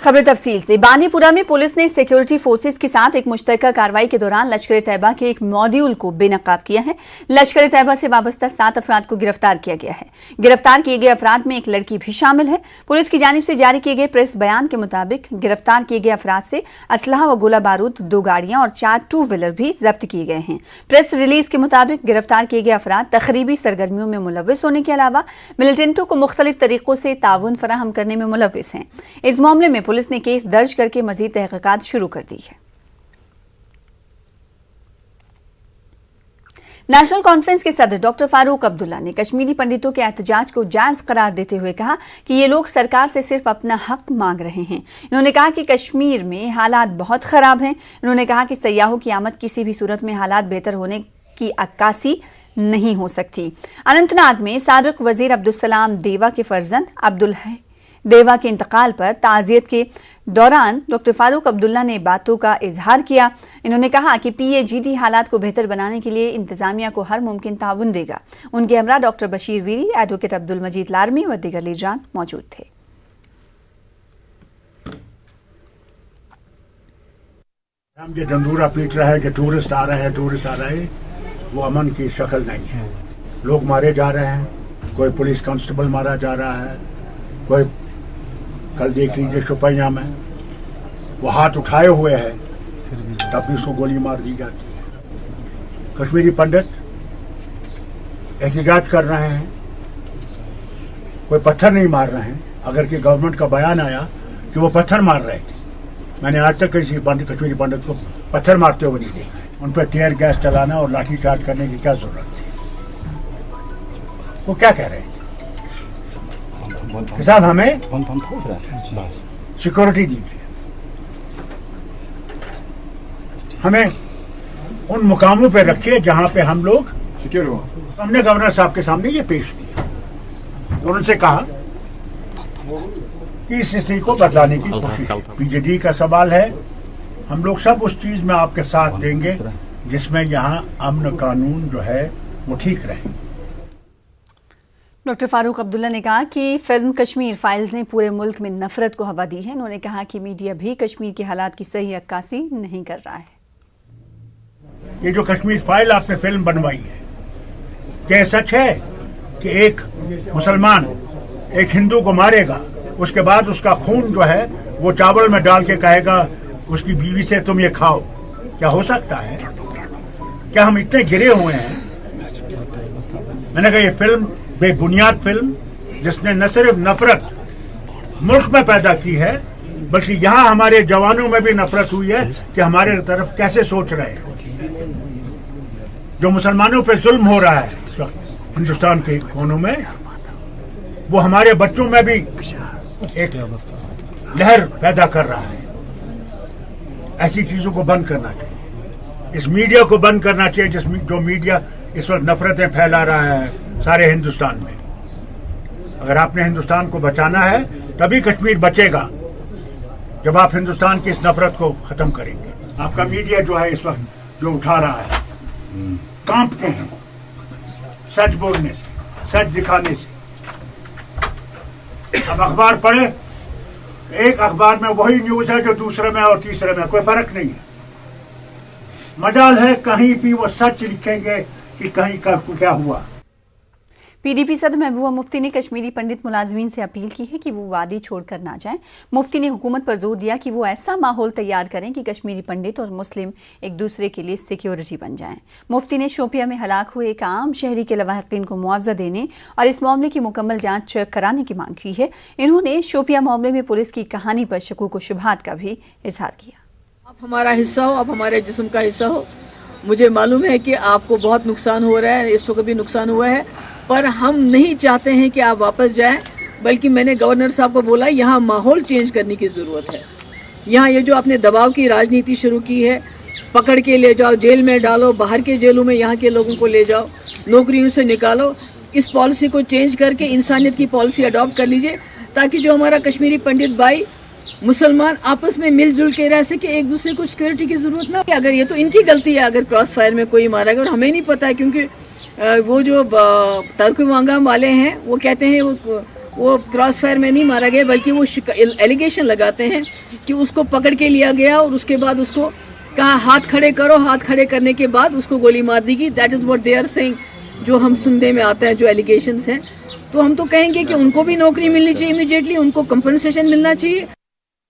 खबर तफसील से। बांदीपुरा में पुलिस ने सिक्योरिटी फोर्सेस के साथ एक मुश्तरका कार्रवाई के दौरान लश्कर तैयबा के एक मॉड्यूल को बेनकाब किया है। लश्कर तैयबा से वाबस्ता 7 अफराद को गिरफ्तार किया गया है। गिरफ्तार किए गए अफराद में एक लड़की भी शामिल है। पुलिस की जानिब से जारी किए गए प्रेस बयान के मुताबिक गिरफ्तार किए गए अफराद से असलहा व गोला बारूद, 2 गाड़ियां और 4 टू व्हीलर भी जब्त किए गए हैं। प्रेस रिलीज के मुताबिक गिरफ्तार किए गए अफराद तखरीबी सरगर्मियों में मुलव्विस होने के अलावा मिलिटेंटों को मुख्तलिफ तरीकों से ताउन फराहम करने में मुलव्विस हैं। इस मामले में पुलिस ने केस दर्ज करके मजीद तहकीकात शुरू कर दी है। नेशनल कॉन्फ्रेंस के सदर डॉक्टर फारूक अब्दुल्ला ने कश्मीरी पंडितों के एहतजाज को जायज करार देते हुए कहा कि ये लोग सरकार से सिर्फ अपना हक मांग रहे हैं। इन्होंने कहा कि कश्मीर में हालात बहुत खराब हैं। इन्होंने कहा कि सयाहों की आमद किसी भी सूरत में हालात बेहतर होने की अक्कासी नहीं हो सकती। अनंतनाग में साबिक वजीर अब्दुलसलाम देवा के फर्जंद अब्दुल देवा के इंतकाल पर ताज़ियत के दौरान डॉक्टर फारूक अब्दुल्ला ने बातों का इजहार किया। इन्होंने कहा कि PAGD हालात को बेहतर बनाने के लिए इंतजामिया को हर मुमकिन ताउन देगा। उनके हमरा डॉक्टर बशीर वीरी, एडवोकेट अब्दुल मजीद लारमी व दीगर लीडरान मौजूद थे। हम जो डंडूरा पीट रहा है कि टूरिस्ट आ रहे हैं, वो अमन की शक्ल नहीं है। लोग मारे जा रहे हैं, कोई पुलिस कांस्टेबल मारा जा रहा है, कोई कल देख लीजिए शुपैया में वो हाथ उठाए हुए है तब भी उसको गोली मार दी जाती है। कश्मीरी पंडित एहतजाज कर रहे हैं, कोई पत्थर नहीं मार रहे हैं। अगर कि गवर्नमेंट का बयान आया कि वो पत्थर मार रहे थे, मैंने आज तक किसी कश्मीरी पंडित को पत्थर मारते हुए नहीं देखा है। उन पर टीयर गैस चलाना और लाठी चार्ज करने की क्या जरूरत थी? वो क्या कह रहे हैं कि साहब हमें सिक्योरिटी दीजिए, हमें उन मुकामों पे रखिए जहां पे हम लोग सिक्योर हो। हमने गवर्नर साहब के सामने ये पेश किया और उनसे कहा कि इस स्थिति को बदलाने की कोशिश। PAGD का सवाल है, हम लोग सब उस चीज में आपके साथ देंगे जिसमें यहाँ अमन कानून जो है वो ठीक रहे। डॉक्टर फारूक अब्दुल्ला ने कहा कि फिल्म कश्मीर फाइल्स ने पूरे मुल्क में नफरत को हवा दी है। उन्होंने कहा कि मीडिया भी कश्मीर के हालात की सही अक्कासी नहीं कर रहा है। ये जो कश्मीर फाइल आपने फिल्म बनवाई है, क्या सच है कि एक मुसलमान एक हिंदू को मारेगा, उसके बाद उसका खून जो है वो चावल में डाल के कहेगा उसकी बीवी से तुम ये खाओ? क्या हो सकता है? क्या हम इतने गिरे हुए हैं? मैंने कहा ये फिल्म बेबुनियाद फिल्म जिसने न सिर्फ नफरत मुल्क में पैदा की है बल्कि यहाँ हमारे जवानों में भी नफरत हुई है कि हमारे तरफ कैसे सोच रहे हैं। जो मुसलमानों पे जुल्म हो रहा है इस वक्त हिंदुस्तान के कोनों में, वो हमारे बच्चों में भी एक लहर पैदा कर रहा है। ऐसी चीजों को बंद करना चाहिए, इस मीडिया को बंद करना चाहिए जो मीडिया इस वक्त नफरतें फैला रहा है सारे हिंदुस्तान में। अगर आपने हिंदुस्तान को बचाना है तभी कश्मीर बचेगा, जब आप हिंदुस्तान की इस नफरत को खत्म करेंगे। आपका मीडिया जो है इस वक्त जो उठा रहा है, कांपते हैं सच बोलने से, सच दिखाने से। अब अखबार पढ़े, एक अखबार में वही न्यूज है जो दूसरे में और तीसरे में, कोई फर्क नहीं है। मजाल है कहीं भी वो सच लिखेंगे कि कहीं का क्या हुआ। PDP सदर महबूबा मुफ्ती ने कश्मीरी पंडित मुलाजमीन से अपील की है कि वो वादी छोड़कर ना जाएं। मुफ्ती ने हुकूमत पर जोर दिया कि वो ऐसा माहौल तैयार करें कि कश्मीरी पंडित और मुस्लिम एक दूसरे के लिए सिक्योरिटी बन जाएं। मुफ्ती ने शोपिया में हलाक हुए एक आम शहरी के लवाहिकीन को मुआवजा देने और इस मामले की मुकम्मल जांच कराने की मांग की है। इन्होंने शोपिया मामले में पुलिस की कहानी पर शकूक व शुबहात का भी इजहार किया। आप हमारा हिस्सा हो, आप हमारे जिस्म का हिस्सा हो। मुझे मालूम है कि आपको बहुत नुकसान हो रहा है, इस वक्त भी नुकसान हुआ है, पर हम नहीं चाहते हैं कि आप वापस जाएं। बल्कि मैंने गवर्नर साहब को बोला यहाँ माहौल चेंज करने की ज़रूरत है। यहाँ ये जो आपने दबाव की राजनीति शुरू की है, पकड़ के ले जाओ, जेल में डालो, बाहर के जेलों में यहाँ के लोगों को ले जाओ, नौकरियों से निकालो, इस पॉलिसी को चेंज करके इंसानियत की पॉलिसी अडॉप्ट कर लीजिए ताकि जो हमारा कश्मीरी पंडित भाई मुसलमान आपस में मिलजुल के रह सके, एक दूसरे को सिक्योरिटी की जरूरत ना। अगर ये तो इनकी गलती है अगर क्रॉस फायर में कोई मारा गया, और हमें नहीं पता है क्योंकि वो जो तर्क मांगा वाले हैं वो कहते हैं वो क्रॉस फायर में नहीं मारा गया, बल्कि वो एलिगेशन लगाते हैं कि उसको पकड़ के लिया गया और उसके बाद उसको कहा हाथ खड़े करो, हाथ खड़े करने के बाद उसको गोली मार दी गई। That is what they are saying, जो हम सुनने में आता है, जो एलिगेशंस हैं। तो हम तो कहेंगे कि उनको भी नौकरी मिलनी चाहिए इमीडिएटली, उनको कंपनसेशन मिलना चाहिए।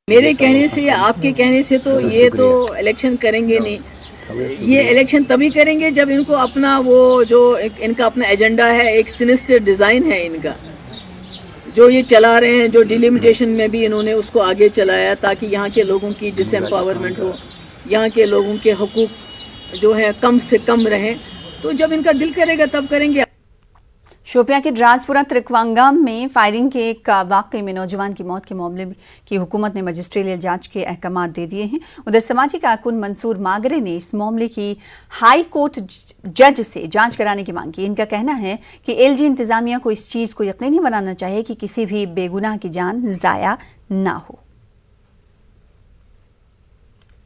मेरे कहने से या आपके कहने से तो ये तो इलेक्शन करेंगे नहीं। ये इलेक्शन तभी करेंगे जब इनको अपना वो जो इनका अपना एजेंडा है, एक सिनिस्टर डिज़ाइन है इनका, जो ये चला रहे हैं, जो डिलिमिटेशन में भी इन्होंने उसको आगे चलाया ताकि यहाँ के लोगों की डिसएम्पावरमेंट हो, यहाँ के लोगों के हकूक़ जो है कम से कम रहें। तो जब इनका दिल करेगा तब करेंगे। शोपियां के ड्रासपुरा त्रिकवांगम में फायरिंग के एक वाकये में नौजवान की मौत के मामले की हुकूमत ने मजिस्ट्रियल जांच के अहकाम दे दिए हैं। उधर समाजी कारकुन मंसूर मागरे ने इस मामले की हाई कोर्ट जज से जांच कराने की मांग की। इनका कहना है कि एलजी इंतजामिया को इस चीज़ को यकीनी बनाना चाहिए कि किसी भी बेगुनाह की जान ज़ाया ना हो।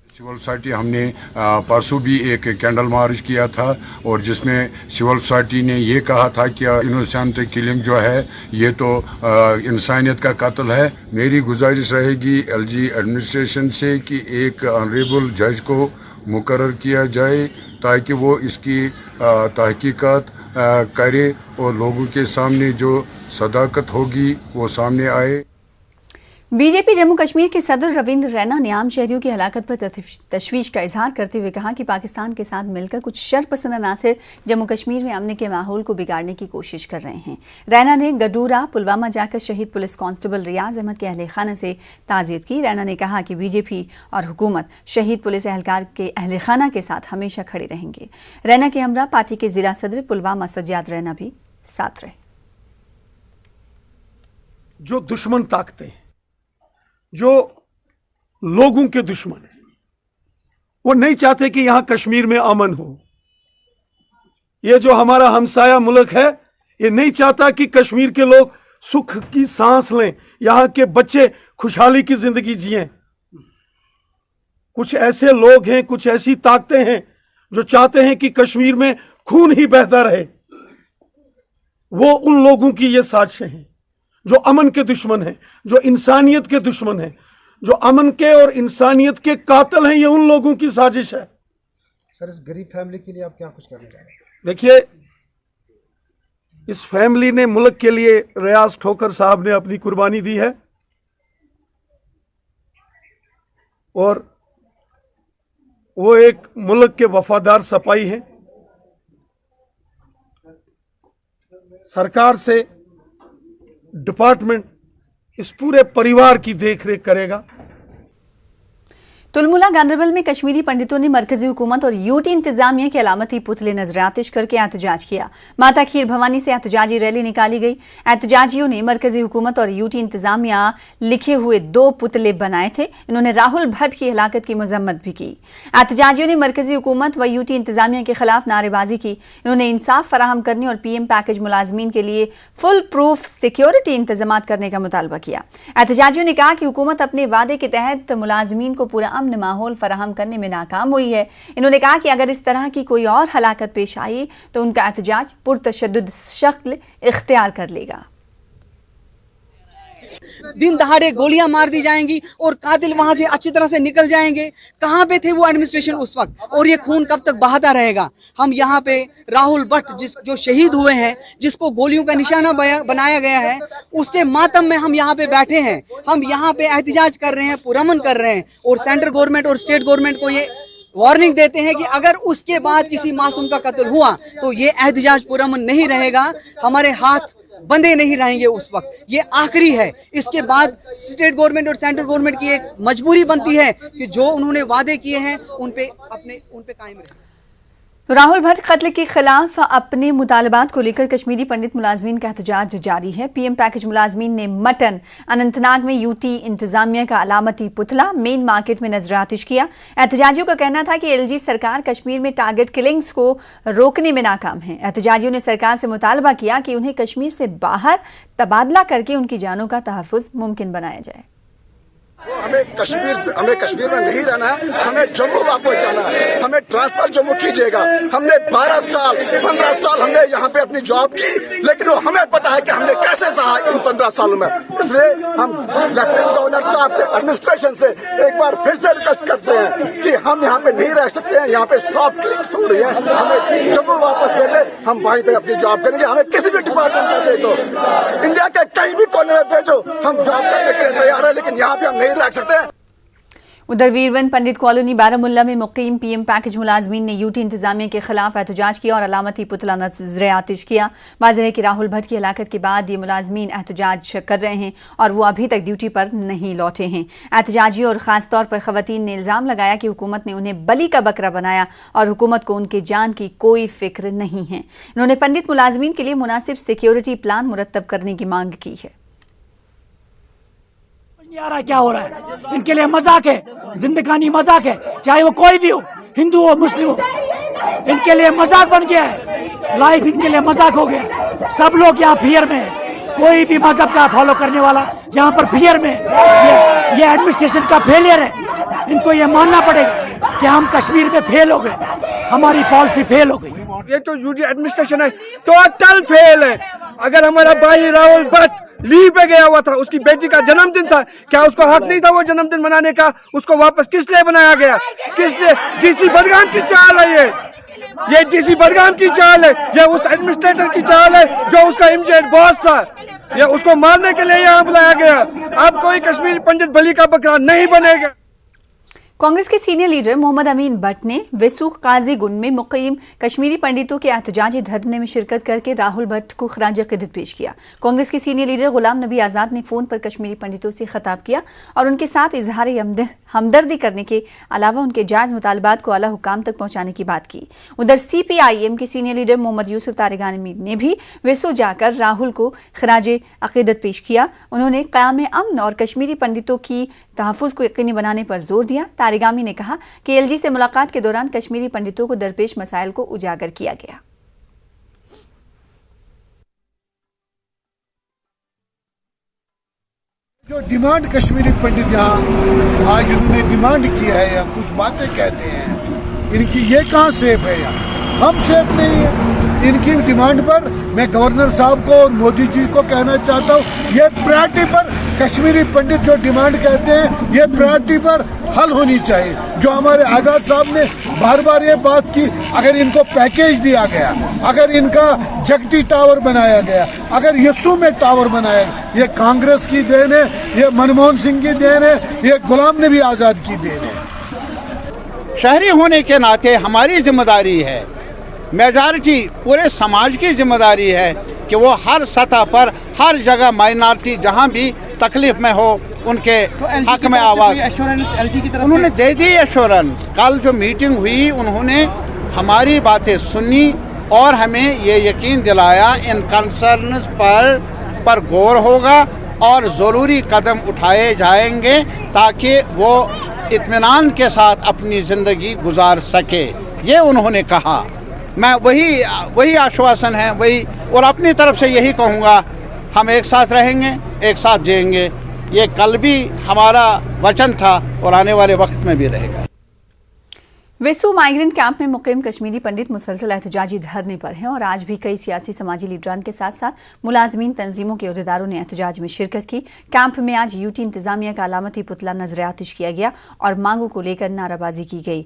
सिविल सोसाइटी हमने परसों भी एक कैंडल मार्च किया था और जिसमें सिविल सोसाइटी ने ये कहा था कि इनोसेंट किलिंग जो है ये तो इंसानियत का कत्ल है। मेरी गुजारिश रहेगी एलजी एडमिनिस्ट्रेशन से कि एक ऑनरेबल जज को मुकर्रर किया जाए ताकि वो इसकी तहकीकात करे और लोगों के सामने जो सदाकत होगी वो सामने आए। बीजेपी जम्मू कश्मीर के सदर रविंद्र रैना ने आम शहरियों की हलाकत पर तशवीश का इजहार करते हुए कहा कि पाकिस्तान के साथ मिलकर कुछ शरपसंद अनासर जम्मू कश्मीर में अमन के माहौल को बिगाड़ने की कोशिश कर रहे हैं। रैना ने गडूरा पुलवामा जाकर शहीद पुलिस कांस्टेबल रियाज अहमद के अहले खाना से ताज़ियत की। रैना ने कहा कि बीजेपी और हुकूमत शहीद पुलिस एहलकार के अहले खाना के साथ हमेशा खड़े रहेंगे। रैना के हमरा पार्टी के जिला सदर पुलवामा सज्जाद रैना भी साथ रहे। जो दुश्मन ताकतें, जो लोगों के दुश्मन हैं, वो नहीं चाहते कि यहां कश्मीर में अमन हो। ये जो हमारा हमसाया मुल्क है, ये नहीं चाहता कि कश्मीर के लोग सुख की सांस लें, यहां के बच्चे खुशहाली की जिंदगी जिएं। कुछ ऐसे लोग हैं, कुछ ऐसी ताकतें हैं जो चाहते हैं कि कश्मीर में खून ही बहता रहे। वो उन लोगों की ये साजिशें हैं जो अमन के दुश्मन हैं, जो इंसानियत के दुश्मन हैं, जो अमन के और इंसानियत के कातिल हैं। ये उन लोगों की साजिश है। सर, इस गरीब फैमिली के लिए आप क्या कुछ करना चाह रहे हैं? देखिए, इस फैमिली ने मुल्क के लिए, रियाज ठोकर साहब ने अपनी कुर्बानी दी है और वो एक मुल्क के वफादार सिपाही हैं। सरकार से डिपार्टमेंट इस पूरे परिवार की देखरेख करेगा। तुलमुला गांधरबल में कश्मीरी पंडितों ने मरकजी हुकूमत और यूटी इंतजामिया के अलामती पुतले नजरातिश करके एहतजाज किया। माता खीर भवानी से एहतजाजी रैली निकाली गई। एहतजाजियों ने मरकजी हुकूमत और यूटी इंतजामिया लिखे हुए 2 पुतले बनाए थे। इन्होंने राहुल भट्ट की हलाकत की मजम्मत भी की। एहतजाजियों ने मरकजी हुकूमत व यूटी इंतजामिया के खिलाफ नारेबाजी की। इन्होंने इंसाफ फराहम करने और पीएम पैकेज मुलाजमीन के लिए फुल प्रूफ सिक्योरिटी इंतजाम करने का मुतालबा किया। एहतजाजियों ने कहा कि हुकूमत अपने वादे के तहत मुलाजमीन को पूरा अमन माहौल फराहम करने में नाकाम हुई है। इन्होंने कहा कि अगर इस तरह की कोई और हलाकत पेश आई तो उनका एहतजाज पुरतशद्दुद शक्ल इख्तियार कर लेगा। दिन दहाड़े गोलियां मार दी जाएंगी और कातिल वहां से अच्छी तरह से निकल जाएंगे। कहां पे थे वो एडमिनिस्ट्रेशन उस वक्त, और ये खून कब तक बहाता रहेगा? हम यहाँ पे राहुल भट्ट जो शहीद हुए हैं, जिसको गोलियों का निशाना बनाया गया है, उसके मातम में हम यहाँ पे बैठे हैं। हम यहाँ पे एहतजाज कर रहे हैं, पुरअमन कर रहे हैं और सेंट्रल गवर्नमेंट और स्टेट गवर्नमेंट को ये वार्निंग देते हैं कि अगर उसके बाद किसी मासूम का कत्ल हुआ तो ये एहतजाज पुरअमन नहीं रहेगा, हमारे हाथ बंधे नहीं रहेंगे उस वक्त। ये आखिरी है। इसके बाद स्टेट गवर्नमेंट और सेंट्रल गवर्नमेंट की एक मजबूरी बनती है कि जो उन्होंने वादे किए हैं उन पे कायम रहे। राहुल भट्ट कत्ल के खिलाफ अपने मुतालबात को लेकर कश्मीरी पंडित मुलाजमीन का एहतजाज जारी है। पीएम पैकेज मुलाजमीन ने मटन अनंतनाग में यूटी इंतजामिया का अलामती पुतला मेन मार्केट में नजरातिश किया। एहतजाजियों का कहना था कि एलजी सरकार कश्मीर में टारगेट किलिंग्स को रोकने में नाकाम है। एहतजाजियों ने सरकार से मुतालबा किया कि उन्हें कश्मीर से बाहर तबादला करके उनकी जानों का तहफ़्फ़ुज़ मुमकिन बनाया जाए। हमें कश्मीर में नहीं रहना है, हमें जम्मू वापस जाना है, हमें ट्रांसफर जम्मू कीजिएगा। हमने 12 साल 15 साल हमने यहाँ पे अपनी जॉब की, लेकिन वो हमें पता है कि हमने कैसे सहा इन 15 सालों में। इसलिए हम लेफ्टिनेंट गवर्नर साहब से, एडमिनिस्ट्रेशन से एक बार फिर से रिक्वेस्ट करते हैं कि हम यहाँ पे नहीं रह सकते हैं, यहाँ पे सॉफ्ट क्लिक्स हो रही है, हमें जम्मू वापस दे दे, हम वहीं पे अपनी जॉब करेंगे। हमें किसी भी डिपार्टमेंट में भेजो, इंडिया के कहीं भी कोने में भेजो, हम जॉब करने के लिए तैयार है, लेकिन यहाँ पे हम नहीं रह सकते। उधर वीरवन पंडित कॉलोनी बारामुल्ला में मुकीम पीएम पैकेज मुलाजमीन ने यूटी इंतजामिया के खिलाफ एहतजाज किया और अलामती पुतला नज़र आतिश किया। वाज़ेह है कि राहुल भट्ट की हलाकत के बाद ये मुलाजमीन एहतजाज कर रहे हैं और वो अभी तक ड्यूटी पर नहीं लौटे हैं। एहतजाजियों और ख़ास तौर पर ख़वातीन ने इल्ज़ाम लगाया कि हुकूमत ने उन्हें बलि का बकरा बनाया और हुकूमत को उनकी जान की कोई फिक्र नहीं है। इन्होंने पंडित मुलाजमीन के लिए मुनासिब सिक्योरिटी प्लान मुरतब करने की मांग की है। नहीं आ रहा क्या हो रहा है, इनके लिए मजाक है, जिंदगानी मजाक है, चाहे वो कोई भी हो, हिंदू हो मुस्लिम हो, इनके लिए मजाक बन गया है। लाइफ इनके लिए मजाक हो गया। सब लोग यहाँ फियर में है, कोई भी मजहब का फॉलो करने वाला यहाँ पर फियर में है। ये एडमिनिस्ट्रेशन का फेलियर है। इनको ये मानना पड़ेगा कि हम कश्मीर में फेल हो गए, हमारी पॉलिसी फेल हो गई। ये तो यूजी एडमिनिस्ट्रेशन है, टोटल फेल है। अगर हमारा भाई राहुल भट्ट लीव पे गया हुआ था, उसकी बेटी का जन्मदिन था, क्या उसको हक नहीं था वो जन्मदिन मनाने का? उसको वापस किस लिए बनाया गया? किस लिए? डीसी बडगाम की चाल है ये डीसी बडगाम की चाल है, ये उस एडमिनिस्ट्रेटर की चाल है जो उसका इमीडिएट बॉस था। ये उसको मारने के लिए यहाँ बुलाया गया। अब कोई कश्मीर पंडित बलि का बकरा नहीं बनेगा। कांग्रेस के सीनियर लीडर मोहम्मद अमीन भट्ट ने वेसूख काजी गुंड में मुकीम कश्मीरी पंडितों के एहतजाजी धरने में शिरकत करके राहुल भट्ट को खराज अक़ीदत पेश किया। कांग्रेस के सीनियर लीडर गुलाम नबी आज़ाद ने फ़ोन पर कश्मीरी पंडितों से खिताब किया और उनके साथ इजहार हमदर्दी करने के अलावा उनके जायज़ मुतालबात को आला हुकाम तक पहुँचाने की बात की। उधर CPIM के सीनियर लीडर मोहम्मद यूसुफ तारिगानी ने भी वेसू जाकर राहुल को खराज अक़ीदत पेश किया। उन्होंने क़याम अमन और कश्मीरी पंडितों की तहफ़्फ़ुज़ को यकीनी बनाने पर जोर दिया। तारिगामी ने कहा कि LG से मुलाकात के दौरान कश्मीरी पंडितों को दरपेश मसाइल को उजागर किया गया। जो डिमांड कश्मीरी पंडित यहाँ आज उन्होंने डिमांड किया है या कुछ बातें कहते हैं, इनकी ये कहाँ सेफ है? यहाँ हम सेफ नहीं है। इनकी डिमांड पर मैं गवर्नर साहब को और मोदी जी को कहना चाहता हूँ, ये प्रायोरिटी पर कश्मीरी पंडित जो डिमांड कहते हैं, ये प्रायोरिटी पर हल होनी चाहिए। जो हमारे आज़ाद साहब ने बार बार ये बात की, अगर इनको पैकेज दिया गया, अगर इनका जगती टावर बनाया गया, अगर यस्सू में टावर बनाया गया, ये कांग्रेस की देन है, ये मनमोहन सिंह की देन है, ये गुलाम नबी आज़ाद की देन है। शहरी होने के नाते हमारी जिम्मेदारी है, मेजॉरिटी पूरे समाज की जिम्मेदारी है कि वो हर सतह पर, हर जगह माइनॉरिटी जहाँ भी तकलीफ में हो उनके हक में आवाज़ उन्होंने दे दी। एश्योरेंस कल जो मीटिंग हुई उन्होंने हमारी बातें सुनी और हमें ये यकीन दिलाया इन कंसर्न्स पर गौर होगा और ज़रूरी कदम उठाए जाएंगे ताकि वो इत्मीनान के साथ अपनी ज़िंदगी गुजार सके, ये उन्होंने कहा। मैं वही आश्वासन है, वही, और अपनी तरफ से यही कहूँगा, हम एक साथ रहेंगे, एक साथ जिएंगे। ये कल भी हमारा वचन था और आने वाले वक्त में भी रहेगा। वेसू माइग्रेंट कैंप में मुकीम कश्मीरी पंडित मुसलसल एहतजाजी धरने पर हैं और आज भी कई सियासी समाजी लीडरान के साथ साथ मुलाजमीन तंजीमों के अहदेदारों ने एहतजाज में शिरकत की। कैंप में आज यूटी इंतजामिया का अलामती पुतला नजर आतिश किया गया और मांगों को लेकर नाराबाजी की गई।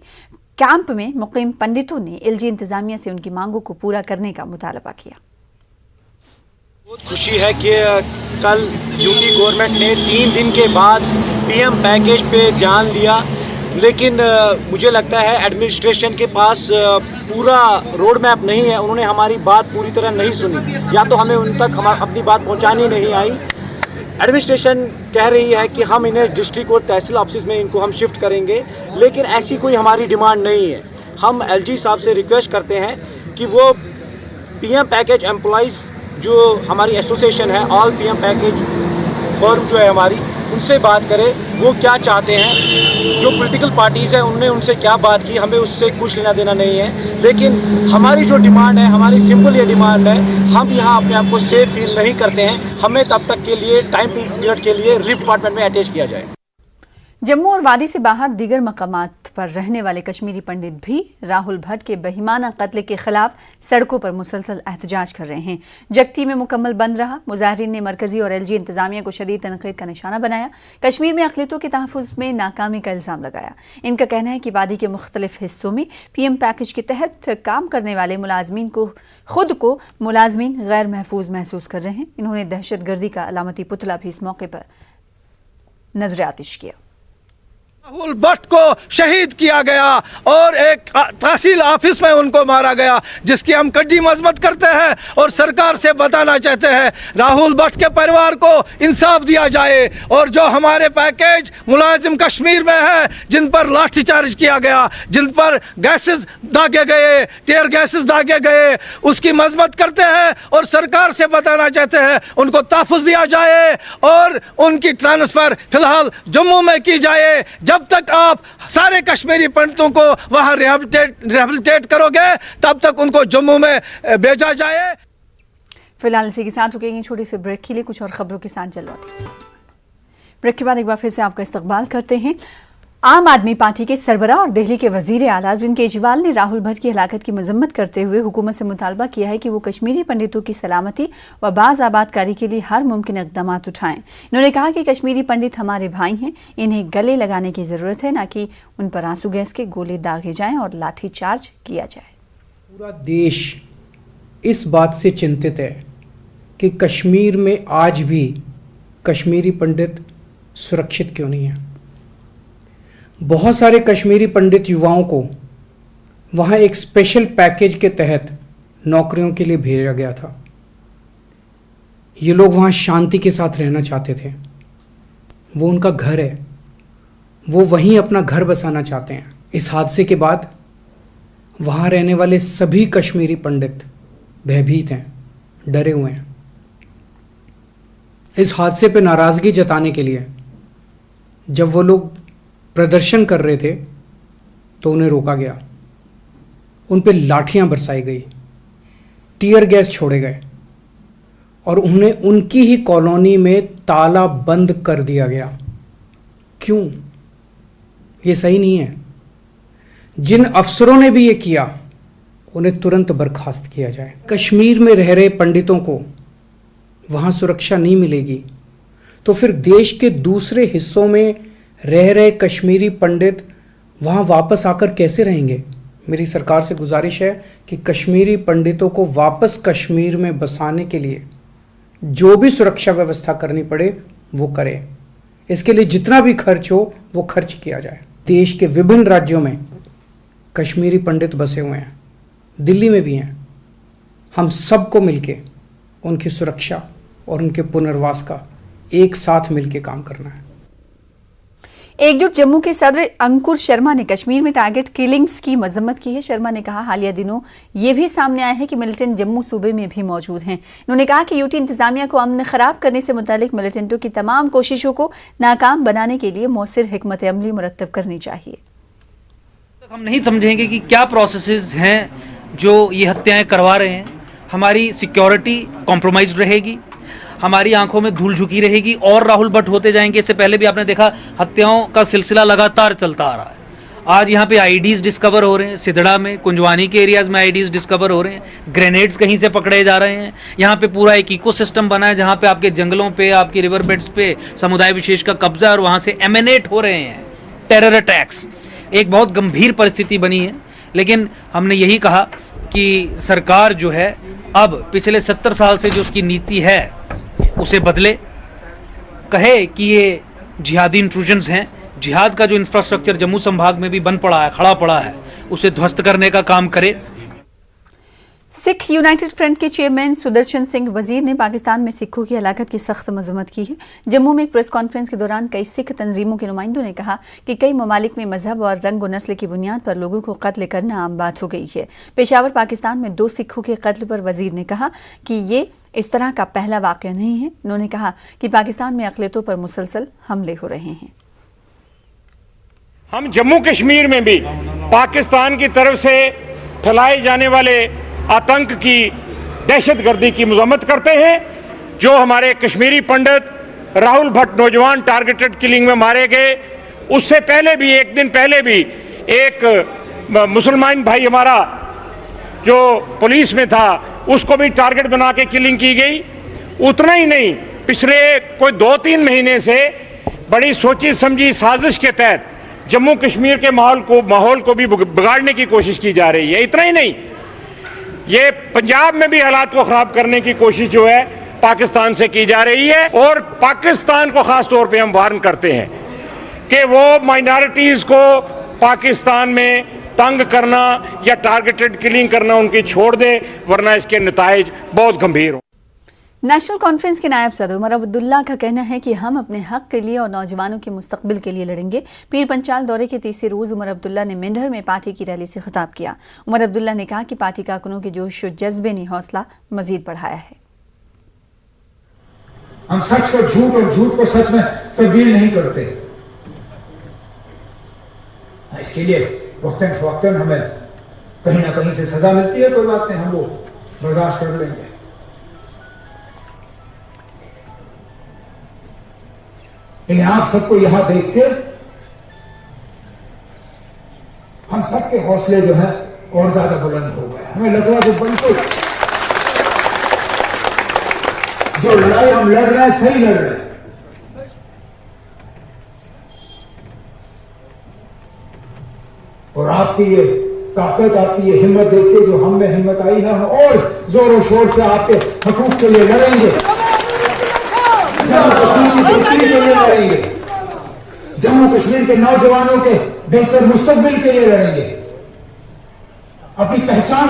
कैंप में मुकीम पंडितों ने LG इंतजामिया से उनकी मांगों को पूरा करने का मुतालबा किया। बहुत खुशी है कि कल यूपी गवर्नमेंट ने 3 दिन के बाद PM पैकेज पे ध्यान दिया, लेकिन मुझे लगता है एडमिनिस्ट्रेशन के पास पूरा रोड मैप नहीं है। उन्होंने हमारी बात पूरी तरह नहीं सुनी, या तो हमें उन तक अपनी बात पहुंचानी नहीं आई। एडमिनिस्ट्रेशन कह रही है कि हम इन्हें डिस्ट्रिक्ट और तहसील ऑफिस में इनको हम शिफ्ट करेंगे, लेकिन ऐसी कोई हमारी डिमांड नहीं है। हम LG साहब से रिक्वेस्ट करते हैं कि वो PM पैकेज एम्प्लॉइज़ जो हमारी एसोसिएशन है, ऑल PM पैकेज फर्म जो है हमारी, उनसे बात करें वो क्या चाहते हैं। जो पॉलिटिकल पार्टीज़ हैं उनने उनसे क्या बात की, हमें उससे कुछ लेना देना नहीं है। लेकिन हमारी जो डिमांड है, हमारी सिंपल ये डिमांड है, हम यहाँ अपने आप को सेफ फील नहीं करते हैं, हमें तब तक के लिए टाइम पीरियड के लिए रिप डिपार्टमेंट में अटैच किया जाए। जम्मू और वादी से बाहर दीगर मकामात पर रहने वाले कश्मीरी पंडित भी राहुल भट्ट के बेईमाना कत्ल के खिलाफ सड़कों पर मुसलसल एहतजाज कर रहे हैं। जगती में मुकम्मल बंद रहा। मुजाहिरीन ने मरकजी और एलजी इंतजामिया को शदीद तनकीद का निशाना बनाया। कश्मीर में अक़लियतों के तहफ़्फ़ुज़ में नाकामी का इल्ज़ाम लगाया। इनका कहना है कि वादी के मुख्तलिफ हिस्सों में PM पैकेज के तहत काम करने वाले मुलाजमीन को खुद को मुलाजमीन गैर महफूज महसूस कर रहे हैं। इन्होंने दहशत गर्दी का अलामती पुतला भी इस मौके पर नजर आतिश किया। राहुल भट्ट को शहीद किया गया और एक तहसील ऑफिस में उनको मारा गया, जिसकी हम कड़ी मजम्मत करते हैं और सरकार से बताना चाहते हैं राहुल भट्ट के परिवार को इंसाफ दिया जाए। और जो हमारे पैकेज मुलाजिम कश्मीर में है, जिन पर लाठीचार्ज किया गया, जिन पर गैसेस दागे गए, टीयर गैसेस दागे गए, उसकी मजम्मत करते हैं और सरकार से बताना चाहते हैं उनको तहफ़्फ़ुज़ दिया जाए और उनकी ट्रांसफ़र फिलहाल जम्मू में की जाए। जब तक आप सारे कश्मीरी पंडितों को वहां रिहैबिलिटेट करोगे, तब तक उनको जम्मू में भेजा जाए। फिलहाल इसी के साथ रुकेंगे छोटी सी ब्रेक के लिए, कुछ और खबरों के साथ चल लौटेंगे। ब्रेक के बाद एक बार फिर से आपका इस्तकबाल करते हैं। आम आदमी पार्टी के सरबराह और दिल्ली के वजीर आला अरविंद केजरीवाल ने राहुल भट्ट की हलाकत की मजम्मत करते हुए हुकूमत से मुतालबा किया है कि वो कश्मीरी पंडितों की सलामती व बाज़ आबादकारी के लिए हर मुमकिन इक़दाम उठाएं। इन्होंने कहा कि कश्मीरी पंडित हमारे भाई हैं, इन्हें गले लगाने की ज़रूरत है, न कि उन पर आंसू गैस के गोले दागे जाएं और लाठी चार्ज किया जाए। पूरा देश इस बात से चिंतित है कि कश्मीर में आज भी कश्मीरी पंडित सुरक्षित क्यों नहीं है। बहुत सारे कश्मीरी पंडित युवाओं को वहाँ एक स्पेशल पैकेज के तहत नौकरियों के लिए भेजा गया था। ये लोग वहाँ शांति के साथ रहना चाहते थे, वो उनका घर है, वो वहीं अपना घर बसाना चाहते हैं। इस हादसे के बाद वहाँ रहने वाले सभी कश्मीरी पंडित भयभीत हैं, डरे हुए हैं। इस हादसे पे नाराज़गी जताने के लिए जब वो लोग प्रदर्शन कर रहे थे तो उन्हें रोका गया, उन पे लाठियां बरसाई गई, टीयर गैस छोड़े गए और उन्हें उनकी ही कॉलोनी में ताला बंद कर दिया गया। क्यों? ये सही नहीं है। जिन अफसरों ने भी ये किया उन्हें तुरंत बर्खास्त किया जाए। कश्मीर में रह रहे पंडितों को वहाँ सुरक्षा नहीं मिलेगी तो फिर देश के दूसरे हिस्सों में रह रहे कश्मीरी पंडित वहाँ वापस आकर कैसे रहेंगे। मेरी सरकार से गुजारिश है कि कश्मीरी पंडितों को वापस कश्मीर में बसाने के लिए जो भी सुरक्षा व्यवस्था करनी पड़े वो करें। इसके लिए जितना भी खर्च हो वो खर्च किया जाए। देश के विभिन्न राज्यों में कश्मीरी पंडित बसे हुए हैं, दिल्ली में भी हैं। हम सबको मिलके उनकी सुरक्षा और उनके पुनर्वास का एक साथ मिलके काम करना है। एकजुट जम्मू के सदर अंकुर शर्मा ने कश्मीर में टारगेट किलिंग्स की मजम्मत की है। शर्मा ने कहा हालिया दिनों ये भी सामने आया है कि मिलिटेंट जम्मू सूबे में भी मौजूद हैं। उन्होंने कहा कि यूटी इंतजामिया को अमन खराब करने से मुतालिक मिलिटेंटों की तमाम कोशिशों को नाकाम बनाने के लिए मौसर हिकमत अमली मुरतब करनी चाहिए। हम नहीं समझेंगे कि क्या प्रोसेसेस हैं जो ये हत्याएं करवा रहे हैं। हमारी सिक्योरिटी कॉम्प्रोमाइज रहेगी, हमारी आंखों में धूल झुकी रहेगी और राहुल भट्ट होते जाएंगे। इससे पहले भी आपने देखा हत्याओं का सिलसिला लगातार चलता आ रहा है। आज यहाँ पे आईडीज डिस्कवर हो रहे हैं, सिदड़ा में, कुंजवानी के एरियाज में आईडीज डिस्कवर हो रहे हैं, ग्रेनेड्स कहीं से पकड़े जा रहे हैं। यहाँ पे पूरा एक इकोसिस्टम बना है जहाँ पे आपके जंगलों पे, आपकी रिवर बेड्स पे समुदाय विशेष का कब्जा और वहाँ से एमिनेट हो रहे हैं टेरर अटैक्स। एक बहुत गंभीर परिस्थिति बनी है, लेकिन हमने यही कहा कि सरकार जो है अब पिछले 70 साल से जो उसकी नीति है उसे बदले, कहे कि ये जिहादी इंट्रूजन्स हैं। जिहाद का जो इंफ्रास्ट्रक्चर जम्मू संभाग में भी बन पड़ा है, खड़ा पड़ा है, उसे ध्वस्त करने का काम करे। सिख यूनाइटेड फ्रंट के चेयरमैन सुदर्शन सिंह वजीर ने पाकिस्तान में सिखों की हलाकत की सख्त मजम्मत की है। जम्मू में एक प्रेस कॉन्फ्रेंस के दौरान कई सिख तंजीमों के नुमाइंदों ने कहा कि कई ममालिक में मजहब और रंग और नस्ल की बुनियाद पर लोगों को कत्ल करना आम बात हो गई है। पेशावर पाकिस्तान में 2 सिखों के कत्ल पर वजीर ने कहा कि ये इस तरह का पहला वाक़या नहीं है। उन्होंने कहा कि पाकिस्तान में अक़लियतों पर मुसलसल हमले हो रहे हैं। हम जम्मू कश्मीर में भी पाकिस्तान की तरफ से फैलाए जाने वाले आतंक की, दहशतगर्दी की मजम्मत करते हैं। जो हमारे कश्मीरी पंडित राहुल भट्ट नौजवान टारगेटेड किलिंग में मारे गए, उससे पहले भी, एक दिन पहले भी एक मुसलमान भाई हमारा जो पुलिस में था उसको भी टारगेट बना के किलिंग की गई। उतना ही नहीं, पिछले कोई 2-3 महीने से बड़ी सोची समझी साजिश के तहत जम्मू कश्मीर के माहौल को भी बिगाड़ने की कोशिश की जा रही है। इतना ही नहीं, ये पंजाब में भी हालात को खराब करने की कोशिश जो है पाकिस्तान से की जा रही है। और पाकिस्तान को खास तौर पे हम वार्न करते हैं कि वो माइनॉरिटीज को पाकिस्तान में तंग करना या टारगेटेड किलिंग करना उनकी छोड़ दे, वरना इसके नताइज बहुत गंभीर हों। नेशनल कॉन्फ्रेंस के नायब सदर उमर अब्दुल्ला का कहना है कि हम अपने हक के लिए और नौजवानों के मुस्तकबिल के लिए लड़ेंगे। पीर पंचाल दौरे के तीसरे रोज उमर अब्दुल्ला ने मेंढर में पार्टी की रैली से खिताब किया। उमर अब्दुल्ला ने कहा कि पार्टी कारकुनों के जोश और जज्बे ने हौसला मजीद बढ़ाया है। हम सच को झूठ और झूठ को सच में तब्दील नहीं करते। इसके लिए वक्तन फवक्तन हमें कहीं ना कहीं से सजा मिलती है, कोई बात नहीं, हम वो बर्दाश्त कर लेंगे। लेकिन आप सबको यहां देख के हम सबके हौसले जो हैं और ज्यादा बुलंद हो गए। हमें लग रहा है बिल्कुल जो लड़ाई हम लड़ रहे हैं सही लड़ रहे हैं। और आपकी ये ताकत, आपकी ये हिम्मत देख के जो हम में हिम्मत आई है, हम और जोरों शोर से आपके हकूक के लिए लड़ेंगे, जम्मू कश्मीर के नौजवानों के बेहतर मुस्तकबिल के लिए लड़ेंगे, अपनी पहचान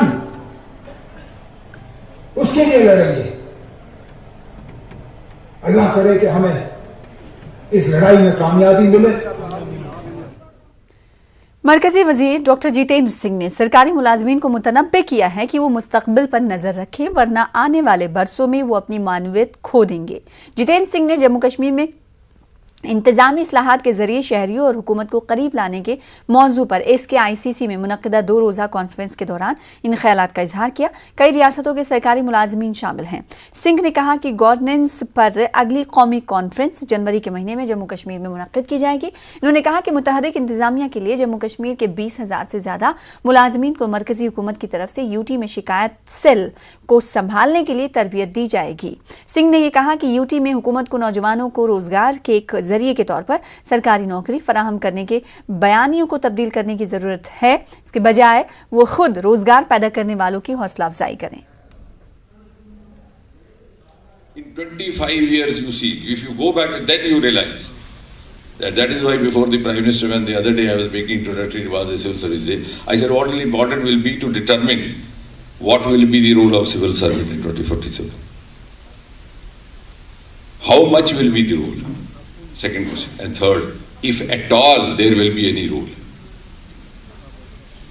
उसके लिए लड़ेंगे। अल्लाह करे कि हमें इस लड़ाई में कामयाबी मिले। मरकजी वजीर डॉक्टर जितेंद्र सिंह ने सरकारी मुलाजमीन को मुतनब्बे किया है कि वो मुस्तकबिल पर नजर रखें, वरना आने वाले बरसों में वो अपनी मानवियत खो देंगे। जितेंद्र सिंह ने जम्मू कश्मीर में इंतजामी इस्लाहात के जरिए शहरियों और हुकूमत को करीब लाने के मौजू पर SKICC में मुनक्किदा 2 रोज़ा कॉन्फ्रेंस के दौरान इन ख्यालात का इजहार किया। कई रियासतों के सरकारी मुलाजमीन शामिल हैं। सिंह ने कहा कि गवर्नेंस पर अगली कौमी कॉन्फ्रेंस जनवरी के महीने में जम्मू कश्मीर में मुनक्किद की जाएगी। इन्होंने कहा कि मुतहरिक इंतजामिया के लिए जम्मू कश्मीर के 20,000 से ज़्यादा मुलाजमीन को मरकजी हुकूमत की तरफ से UT में शिकायत सेल को संभालने के लिए तरबियत दी जाएगी। सिंह ने यह कहा कि UT में हुकूमत को नौजवानों को रोजगार के एक जरिए के तौर पर सरकारी नौकरी फराहम करने के बयानियों को तब्दील करने की जरूरत है। इसके बजाय वो खुद रोजगार पैदा करने वालों की हौसला अफजाई करें। In 25 years, you see, if you go back, then you realize that is why before the Prime Minister, when the other day I was making introductory to the Civil Service Day, I said what will important will be to determine what will be the role of civil service in 2047. How much will be the role? Second question. And third, if at all there will be any role.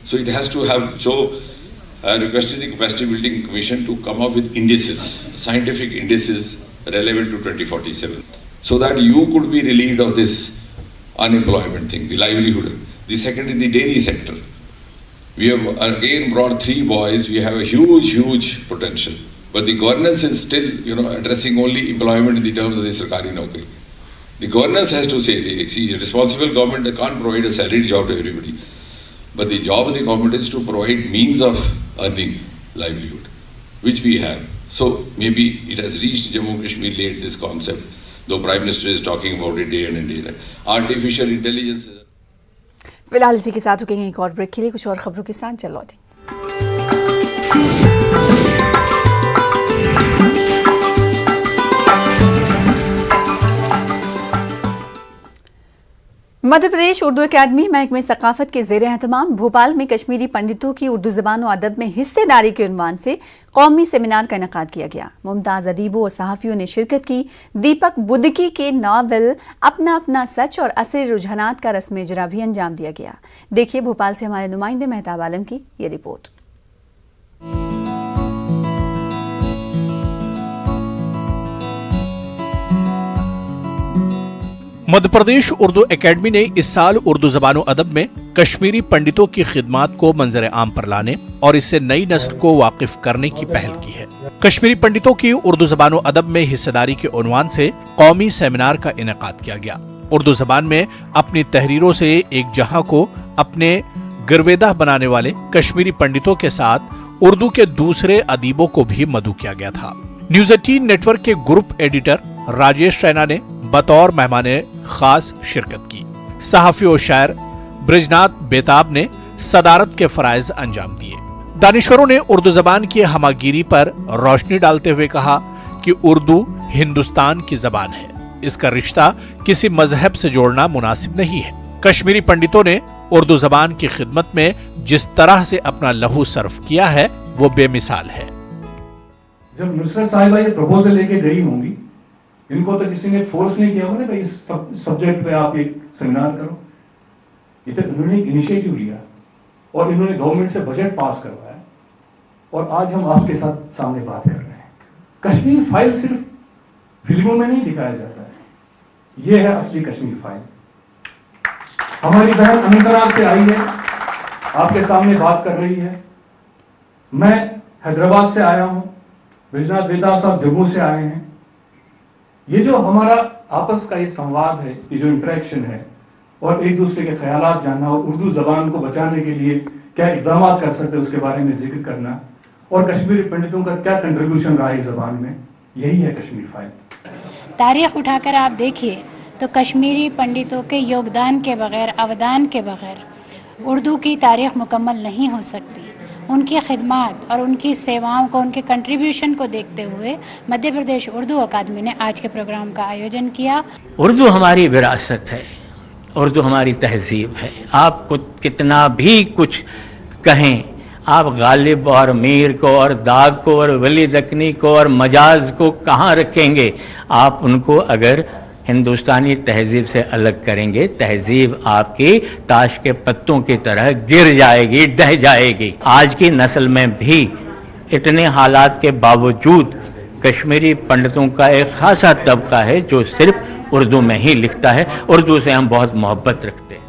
So it has to have, so I requested the Capacity Building Commission to come up with indices, scientific indices relevant to 2047, so that you could be relieved of this unemployment thing, the livelihood. The second is the dairy sector. We have again brought 3 boys, we have a huge potential. But the governance is still, addressing only employment in the terms of the Sarkari Naukri. The governance has to say, see, a responsible government can't provide a salaried job to everybody. But the job of the government is to provide means of earning livelihood, which we have. So maybe it has reached Jammu Kashmir late, this concept, though Prime Minister is talking about it day in and day out. Artificial intelligence. फिलहाल इसी के साथ रुकेंगे एक और break के लिए। कुछ और खबरों के साथ चल लौटें। मध्य प्रदेश उर्दू अकादमी महकमे सकाफत के ज़ेर एहतमाम भोपाल में कश्मीरी पंडितों की उर्दू ज़बान और अदब में हिस्सेदारी के उन्वान से कौमी सेमिनार का इनेकाद किया गया। मुमताज़ अदीबों और सहाफ़ियों ने शिरकत की। दीपक बुद्दकी के नावल अपना अपना सच और असरी रुझानात का रस्म इजरा भी अंजाम दिया गया। देखिए भोपाल से हमारे नुमाइंदे मेहताब आलम की ये रिपोर्ट। मध्य प्रदेश उर्दू एकेडमी ने इस साल उर्दू ज़बान अदब में कश्मीरी पंडितों की खिदमात को मंजर आम पर लाने और इससे नई नस्ल को वाकिफ करने की पहल की है। कश्मीरी पंडितों की उर्दू ज़बान अदब में हिस्सेदारी के उन्वान से कौमी सेमिनार का इनेकाद किया गया। उर्दू जबान में अपनी तहरीरों से एक जहां को अपने गिरवेदा बनाने वाले कश्मीरी पंडितों के साथ उर्दू के दूसरे अदीबों को भी मदऊ किया गया था। न्यूज 18 नेटवर्क के ग्रुप एडिटर राजेश रैना ने बतौर मेहमान खास शिरकत की। सहाफी और शायर ब्रिजनाथ बेताब ने सदारत के फराइज अंजाम दिए। दानिश्वरों ने उर्दू जबान की हमागिरी पर रोशनी डालते हुए कहा कि उर्दू हिंदुस्तान की जबान है, इसका रिश्ता किसी मजहब से जोड़ना मुनासिब नहीं है। कश्मीरी पंडितों ने उर्दू जबान की खिदमत में जिस तरह से अपना लहू सर्फ किया है वो बेमिसाल है। जब नुसरत साहिबा ये प्रपोजल लेके गई होंगी, इनको तो किसी ने फोर्स नहीं किया होगा ना इस सब्जेक्ट पे आप एक सेमिनार करो। ये तो इन्होंने इनिशिएटिव लिया और इन्होंने गवर्नमेंट से बजट पास करवाया और आज हम आपके साथ सामने बात कर रहे हैं। कश्मीर फाइल सिर्फ फिल्मों में नहीं दिखाया जाता है, ये है असली कश्मीर फाइल। हमारी बहन अनंतनाग से आई है, आपके सामने बात कर रही है। मैं हैदराबाद से आया हूं, ब्रिजनाथ बेताब साहब जम्मू से आए हैं। ये जो हमारा आपस का ये संवाद है, ये जो इंटरेक्शन है और एक दूसरे के ख्यालात जानना और उर्दू जबान को बचाने के लिए क्या इकदाम कर सकते हैं उसके बारे में जिक्र करना और कश्मीरी पंडितों का क्या कंट्रीब्यूशन रहा है जबान में, यही है कश्मीर फाइल। तारीख उठाकर आप देखिए तो कश्मीरी पंडितों के योगदान के बगैर, अवदान के बगैर उर्दू की तारीख मुकम्मल नहीं हो सकती। उनकी खिदमत और उनकी सेवाओं को, उनके कंट्रीब्यूशन को देखते हुए मध्य प्रदेश उर्दू अकादमी ने आज के प्रोग्राम का आयोजन किया। उर्दू हमारी विरासत है, उर्दू हमारी तहजीब है। आप कितना भी कुछ कहें, आप गालिब और मीर को और दाग को और वली दकनी को और मजाज को कहाँ रखेंगे? आप उनको अगर हिंदुस्तानी तहजीब से अलग करेंगे, तहजीब आपकी ताश के पत्तों की तरह गिर जाएगी, ढह जाएगी। आज की नस्ल में भी इतने हालात के बावजूद कश्मीरी पंडितों का एक खासा तबका है जो सिर्फ उर्दू में ही लिखता है। उर्दू से हम बहुत मोहब्बत रखते हैं।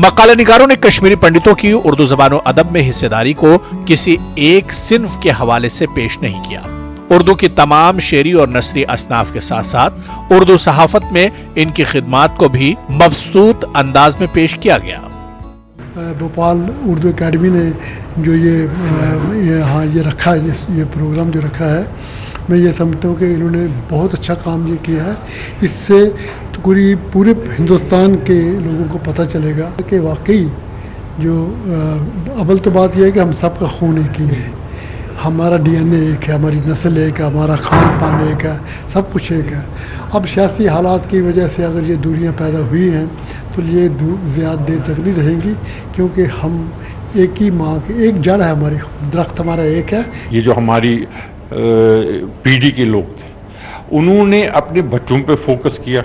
मकाला निगारों ने कश्मीरी पंडितों की उर्दू ज़बान और अदब में हिस्सेदारी को किसी एक सिन्फ के हवाले से पेश नहीं किया। उर्दू की तमाम शेरी और नसरी असनाफ के साथ साथ उर्दू सहाफत में इनकी खिदमात को भी मबसूत अंदाज में पेश किया गया। भोपाल उर्दू एकेडमी ने जो ये रखा है, ये प्रोग्राम जो रखा है, मैं ये समझता हूँ कि इन्होंने बहुत अच्छा काम ये किया है। इससे तो पूरे हिंदुस्तान के लोगों को पता चलेगा कि वाकई जो अव्वल तो बात यह है कि हम सबका खून एक ही है, हमारा डीएनए एक है, हमारी नस्ल एक है, हमारा खान पान एक है, सब कुछ एक है। अब सियासी हालात की वजह से अगर ये दूरियां पैदा हुई हैं तो ये ज़्यादा देर तक नहीं रहेंगी, क्योंकि हम एक ही माँ के, एक जड़ है, हमारी दरख्त हमारा एक है। ये जो हमारी पीढ़ी के लोग थे, उन्होंने अपने बच्चों पे फोकस किया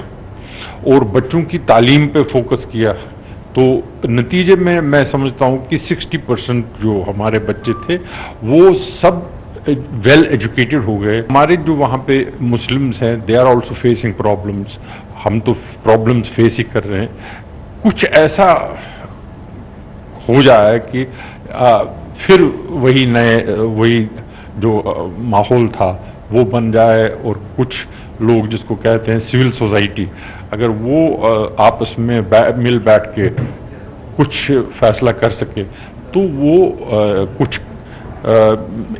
और बच्चों की तालीम पे फोकस किया, तो नतीजे में मैं समझता हूँ कि 60% जो हमारे बच्चे थे वो सब वेल एजुकेटेड हो गए। हमारे जो वहाँ पे मुस्लिम्स हैं, they are also facing problems. हम तो प्रॉब्लम्स फेस ही कर रहे हैं। कुछ ऐसा हो जाए कि फिर वही जो माहौल था वो बन जाए और कुछ लोग जिसको कहते हैं सिविल सोसाइटी, अगर वो आपस में मिल बैठ के कुछ फैसला कर सके तो वो कुछ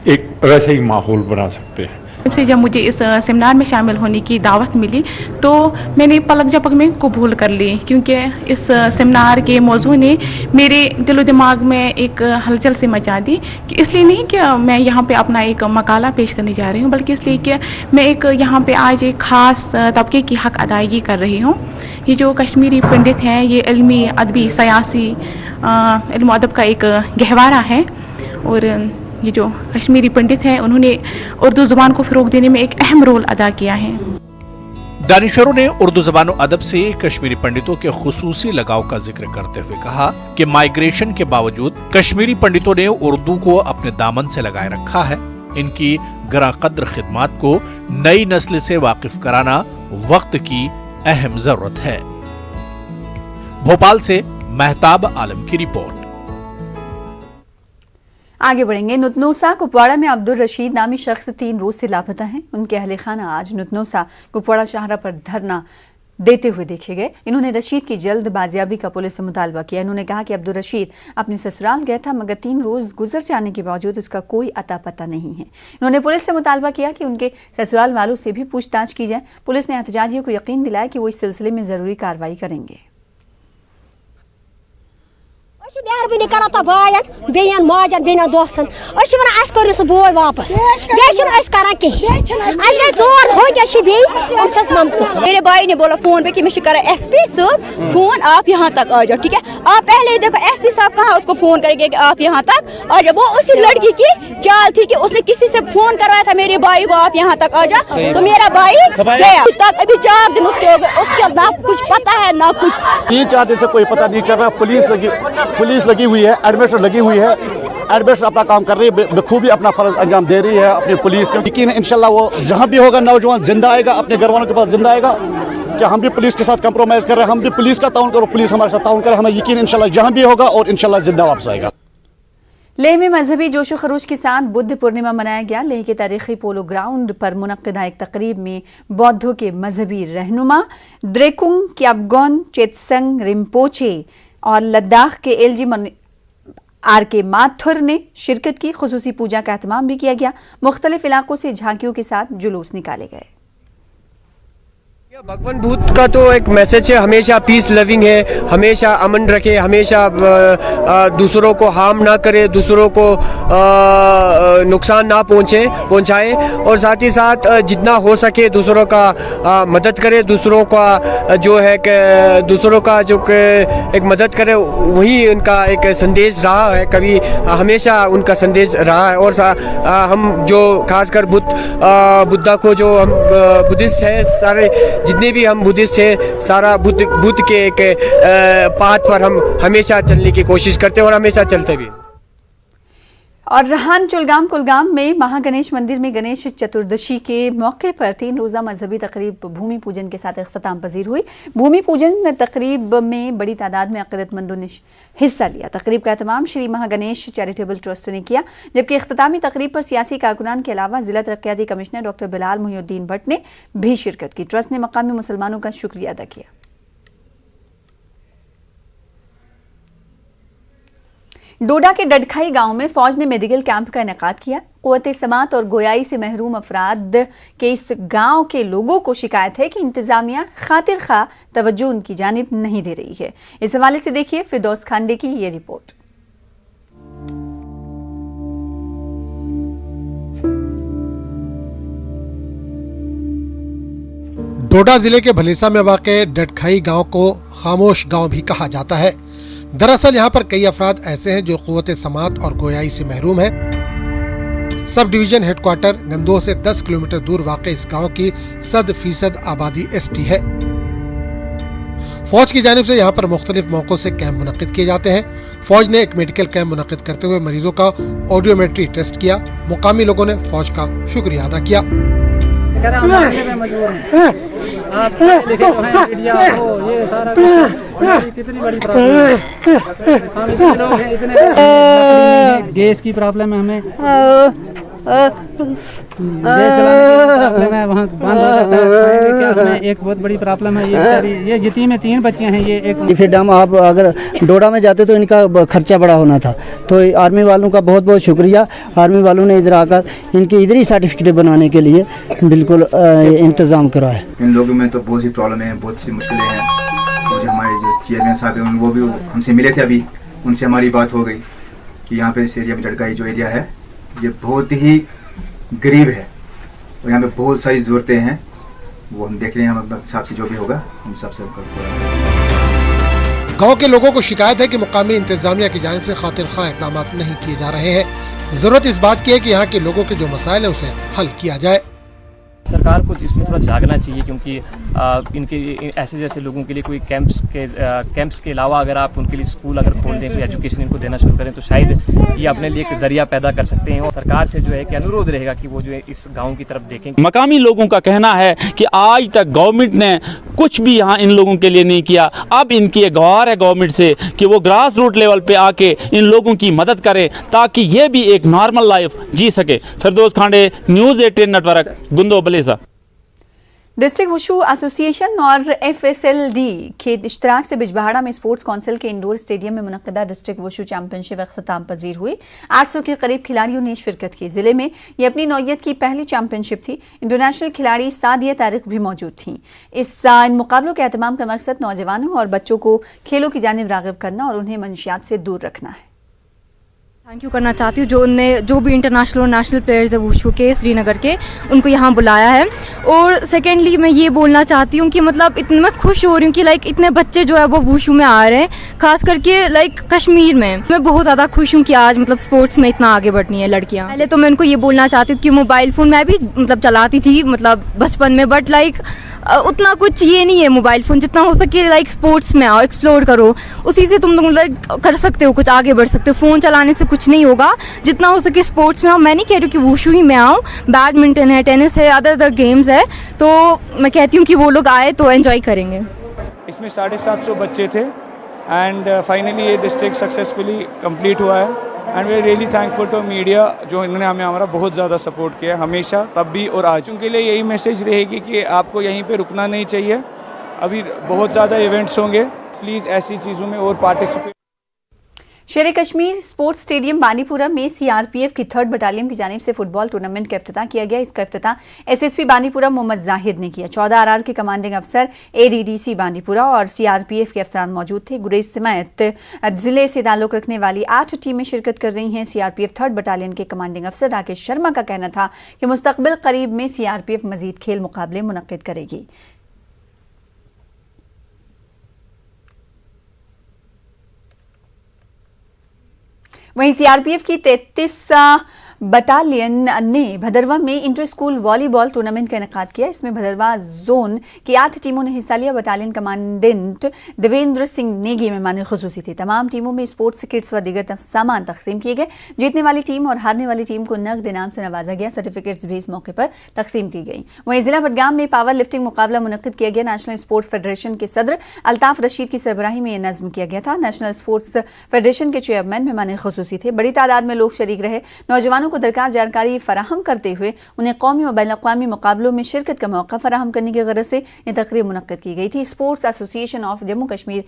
एक वैसे ही माहौल बना सकते हैं। जब मुझे इस सेमिनार में शामिल होने की दावत मिली तो मैंने पलक झपक में कबूल कर ली, क्योंकि इस सेमिनार के मौजू ने मेरे दिलो दिमाग में एक हलचल से मचा दी। कि इसलिए नहीं कि मैं यहाँ पे अपना एक मकाला पेश करने जा रही हूँ, बल्कि इसलिए कि मैं एक यहाँ पे आज एक ख़ास तबके की हक अदायगी कर रही हूँ। ये जो कश्मीरी पंडित हैं, ये इल्मी, अदबी, सयासी इल्म अदब का एक गहवारा है, और ये जो कश्मीरी पंडित हैं उन्होंने उर्दू ज़ुबान को फ़रोग़ देने में एक अहम रोल अदा किया है। दानिशवरों ने उर्दू ज़बान और अदब से कश्मीरी पंडितों के खुसूसी लगाव का जिक्र करते हुए कहा कि माइग्रेशन के बावजूद कश्मीरी पंडितों ने उर्दू को अपने दामन से लगाए रखा है। इनकी गरा कद्र खिदमात को नई नस्ल से वाकिफ कराना वक्त की अहम जरूरत है। भोपाल से महताब आलम की रिपोर्ट। आगे बढ़ेंगे। नुतनोसा कुपवाड़ा में अब्दुल रशीद नामी शख्स 3 रोज से लापता हैं। उनके अहले खाना आज नुतनोसा कुपवाड़ा शाहरा पर धरना देते हुए देखे गए। इन्होंने रशीद की जल्द बाजियाबी का पुलिस से मुतालबा किया। इन्होंने कहा कि अब्दुल रशीद अपने ससुराल गया था मगर 3 रोज गुजर जाने के बावजूद उसका कोई अता पता नहीं है। इन्होंने पुलिस से मुतालबा किया कि उनके ससुराल वालों से भी पूछताछ की जाए। पुलिस ने एहतजाजियों को यकीन दिलाया कि वो इस सिलसिले में जरूरी कार्रवाई करेंगे। मेहरबानी करा तो बायन बेन माजन बेन दोस्तन वन करो सह बोय वापस करा कहीं जोर हो क्या मेरे भाई ने बोला फोन पे कि मैं करा एसपी साहब फोन आप यहाँ तक आ जाओ, ठीक है। आप पहले ही देखो एसपी साहब कहाँ उसको फोन करेंगे कि आप यहाँ तक आ जाओ। वो उसी लड़की की चाल थी कि उसने किसी से फोन करवाया था मेरे भाई को आप यहाँ तक आ जाओ, तो मेरा भाई गया तक अभी 4 दिन उसके उसके ना कुछ पता है ना कुछ। 3-4 दिन से कोई पता नहीं चल रहा। पुलिस लगी हुई है, एडमिनिस्ट्रेशन लगी हुई है, एडमिनिस्ट्रेशन अपना काम कर रही है, बखूबी अपना फर्ज अंजाम दे रही है अपनी पुलिस को। यकीन इंशाल्लाह वो जहाँ भी होगा नौजवान जिंदा आएगा, अपने घर वालों के पास जिंदा आएगा। क्या हम भी पुलिस के साथ कंप्रोमाइज़ कर रहे हैं, हम भी पुलिस का ताउन करो, पुलिस हमारे साथ ताउन करे, हमें यकीन इंशाल्लाह जहाँ भी होगा और इंशाल्लाह जिंदा वापस आएगा। लेह में मजहबी जोशो खरोश के साथ बुद्ध पूर्णिमा मनाया गया। लेह के तारीखी पोलो ग्राउंड पर मुनक्किदा एक तकरीब में बौद्धों के मजहबी रहनुमा द्रेकुंग क्याबगोन चेतसंग रिम्पोचे और लद्दाख के एलजी आर.के. माथुर ने शिरकत की। खुसूसी पूजा का एहतमाम भी किया गया। मुख्तलिफ इलाकों से झांकियों के साथ जुलूस निकाले गए। भगवान बुद्ध का तो एक मैसेज है, हमेशा पीस लविंग है, हमेशा अमन रखे, हमेशा दूसरों को हार्म ना करे, दूसरों को नुकसान ना पहुंचाए और साथ ही साथ जितना हो सके दूसरों का मदद करे, दूसरों का जो है कि दूसरों का जो एक मदद करे, वही उनका एक संदेश रहा है, कभी हमेशा उनका संदेश रहा है। और हम जो खासकर बुद्धा को जो हम बुद्धिस्ट है, सारे जितने भी हम बुद्धिस्ट हैं, सारा बुद्ध के एक पाथ पर हम हमेशा चलने की कोशिश करते हैं और हमेशा चलते भी। और रहान चुलगाम कुलगाम में महागणेश मंदिर में गणेश चतुर्दशी के मौके पर 3 रोज़ा मजहबी तकरीब भूमि पूजन के साथ इख्तिताम पजीर हुई। भूमि पूजन तकरीब में बड़ी तादाद में अक़ीदतमंदों ने हिस्सा लिया। तकरीब का एहतमाम श्री महागणेश चैरिटेबल ट्रस्ट ने किया, जबकि इख्तितामी तकरीब पर सियासी कारकुनान के अलावा ज़िला तरक्याती कमिश्नर डॉक्टर बिलाल मुहिउद्दीन भट्ट ने भी शिरकत की। ट्रस्ट ने मकामी मुसलमानों का शुक्रिया अदा किया। डोडा के डडखाई गांव में फौज ने मेडिकल कैंप का इनेकाद किया। क़ुव्वत समात और गोयाई से महरूम अफराद के इस गांव के लोगों को शिकायत है कि इंतजामिया खातिर खा तवज्जो उनकी जानिब नहीं दे रही है। इस हवाले से देखिए फिरदौस खांडे की ये रिपोर्ट। डोडा जिले के भलीसा में वाक़े डडखाई गांव को खामोश गांव भी कहा जाता है। दरअसल यहाँ पर कई अफराद ऐसे हैं जो क़ुव्वत समात और गोयाई से महरूम हैं। सब डिवीजन हेडक्वार्टर नंदोह से 10 किलोमीटर दूर वाक़े इस गांव की 100% आबादी एसटी है। फौज की जानिब से यहाँ पर मुख्तलिफ मौकों से कैंप मुनक्किद किए जाते हैं। फौज ने एक मेडिकल कैंप मुनक्किद करते हुए मरीजों का ऑडियोमेट्री टेस्ट किया। मुकामी लोगों ने फौज का शुक्रिया अदा किया। आप लिखे तो हैं मीडिया हो, ये सारा कितनी बड़ी प्रॉब्लम है। हम इतने लोग हैं, इतने गैस की प्रॉब्लम है, हमें गैस प्रॉब्लम है, वहाँ बंद हो जाता है क्या, हमें एक बहुत बड़ी प्रॉब्लम है। ये जितनी में 3 बच्चियाँ हैं, ये एक फिर हम आप अगर डोडा में जाते तो इनका खर्चा बड़ा होना था। तो आर्मी वालों का बहुत बहुत शुक्रिया। आर्मी वालों ने इधर आकर इनकी इधर ही सर्टिफिकेट बनाने के लिए बिल्कुल इंतज़ाम करा है। इन लोगों में तो बहुत सी प्रॉब्लम है, बहुत सी मुश्किलें हैं। मुझे हमारे जो चेयरमैन साहब हैं वो भी हमसे मिले थे, अभी उनसे हमारी बात हो गई कि यहाँ पे इस एरिया में डडखाई जो एरिया है ये बहुत ही गरीब है और यहाँ पे बहुत सारी ज़रूरतें हैं। वो हम देख रहे हैं, हम अपने हिसाब से जो भी होगा हम सबसे गाँव के लोगों को शिकायत है कि मुकामी इंतजामिया की जानिब से खातिर खा इक़दाम नहीं किए जा रहे हैं। ज़रूरत इस बात की है कि यहाँ के लोगों के जो मसाइल हैं उसे हल किया जाए। सरकार को इसमें थोड़ा जागना चाहिए, क्योंकि इनके ऐसे जैसे लोगों के लिए कोई कैंप्स के अलावा अगर आप उनके लिए स्कूल अगर खोल दें, कोई एजुकेशन इनको देना शुरू करें, तो शायद ये अपने लिए एक जरिया पैदा कर सकते हैं। और सरकार से जो है कि अनुरोध रहेगा कि वो जो है इस गांव की तरफ देखें। मकामी लोगों का कहना है कि आज तक गवर्नमेंट ने कुछ भी यहाँ इन लोगों के लिए नहीं किया। अब इनकी एक गुहार है गवर्नमेंट से कि वो ग्रास रूट लेवल पे आके इन लोगों की मदद करें ताकि ये भी एक नॉर्मल लाइफ जी सके। Firdous Khande, news 18 network, Gundo Balesa. District wushu association और FSLD के इश्तराक से बिजबहाड़ा में स्पोर्ट्स काउंसिल के इंडोर स्टेडियम में मुनक्किदा डिस्ट्रिक्ट वुशु चैंपियनशिप अख्ताम पजीर हुई। 800 के करीब खिलाड़ियों ने शिरकत की। जिले में ये अपनी नौयत की पहली चैंपियनशिप थी। इंटरनेशनल खिलाड़ी सादिया तारिक भी मौजूद थीं। इन मुकाबलों के एहतमाम का मकसद नौजवानों और बच्चों को खेलों की जानिब राग़िब करना और उन्हें मंशियात से दूर रखना है। थैंक यू करना चाहती हूँ जो भी इंटरनेशनल और नेशनल प्लेयर्स है वुशु के श्रीनगर के, उनको यहाँ बुलाया है। और सेकेंडली मैं ये बोलना चाहती हूँ कि मतलब इतने मैं खुश हो रही हूँ कि लाइक इतने बच्चे जो है वो वुशु में आ रहे हैं, खास करके लाइक कश्मीर में। मैं बहुत ज़्यादा खुश हूँ कि आज मतलब स्पोर्ट्स में इतना आगे बढ़नी है लड़कियाँ। पहले तो मैं उनको ये बोलना चाहती हूँ कि मोबाइल फ़ोन मैं भी मतलब चलाती थी मतलब बचपन में, बट लाइक उतना कुछ ये नहीं है मोबाइल फ़ोन, जितना हो सके लाइक स्पोर्ट्स में आओ, एक्सप्लोर करो, उसी से तुम लोग लाइक कर सकते हो, कुछ आगे बढ़ सकते हो। फ़ोन चलाने से कुछ नहीं होगा, जितना हो सके स्पोर्ट्स में आओ। मैं नहीं कह रही हूँ कि वुशु ही में आओ, बैडमिंटन है, टेनिस है, अदर गेम्स है, तो मैं कहती हूँ कि वो लोग आए तो एंजॉय करेंगे। इसमें 750 बच्चे थे एंड फाइनली ये डिस्ट्रिक्ट सक्सेसफुली कंप्लीट हुआ है and we are really thankful to media जो इन्होंने हमारा बहुत ज़्यादा सपोर्ट किया हमेशा, तब भी और आज। उनके लिए यही मैसेज रहेगी कि आपको यहीं पे रुकना नहीं चाहिए, अभी बहुत ज़्यादा इवेंट्स होंगे, प्लीज़ ऐसी चीज़ों में और पार्टिसिपेट। शेर कश्मीर स्पोर्ट्स स्टेडियम बानीपुरा में CRPF की 3rd बटालियन की जानिब से फुटबॉल टूर्नामेंट का इफ्तिताह किया गया। इसका इफ्तिताह SSP बानीपुरा मोहम्मद जाहिद ने किया। 14 RR के कमांडिंग अफसर ADDC बानीपुरा और CRPF के अफसरान मौजूद थे। गुरेज समेत जिले से ताल्लुक रखने वाली 8 टीमें शिरकत कर रही हैं। CRPF 3rd बटालियन के कमांडिंग अफसर राकेश शर्मा का कहना था कि मुस्तकबिल करीब में CRPF मजीद खेल मुकाबले मुनक्किद करेगी। वहीं CRPF की 33 बटालियन ने भदरवा में इंटर स्कूल वॉलीबॉल टूर्नामेंट का इनेकाद किया। इसमें भदरवा जोन की 8 टीमों ने हिस्सा लिया। बटालियन कमांडेंट देवेंद्र सिंह नेगी मेहमान खुसूसी थे। तमाम टीमों में स्पोर्ट्स किट्स व दीगर सामान तकसीम किए गए। जीतने वाली टीम और हारने वाली टीम को नगद इनाम से नवाजा गया। सर्टिफिकेट्स भी इस मौके पर तकसीम की गई। वहीं जिला बडगाम में पावर लिफ्टिंग मुकाबला मुनक्किद किया गया। नेशनल स्पोर्ट्स फेडरेशन के सदर अल्ताफ रशीद की सरबराही में यह नज़्म किया गया था। नेशनल स्पोर्ट्स फेडरेशन के चेयरमैन मेहमान खुसूसी थे। बड़ी तादाद में लोग शरीक रहे। नौजवानों को दरकार जानकारी फराहम करते हुए उन्हें कौमी और बैनुल-अक़वामी मुकाबलों में शिरकत का मौका फराहम करने की गरज से यह तकरीब मुनक्किद की गई थी। Sports association of Jammu Kashmir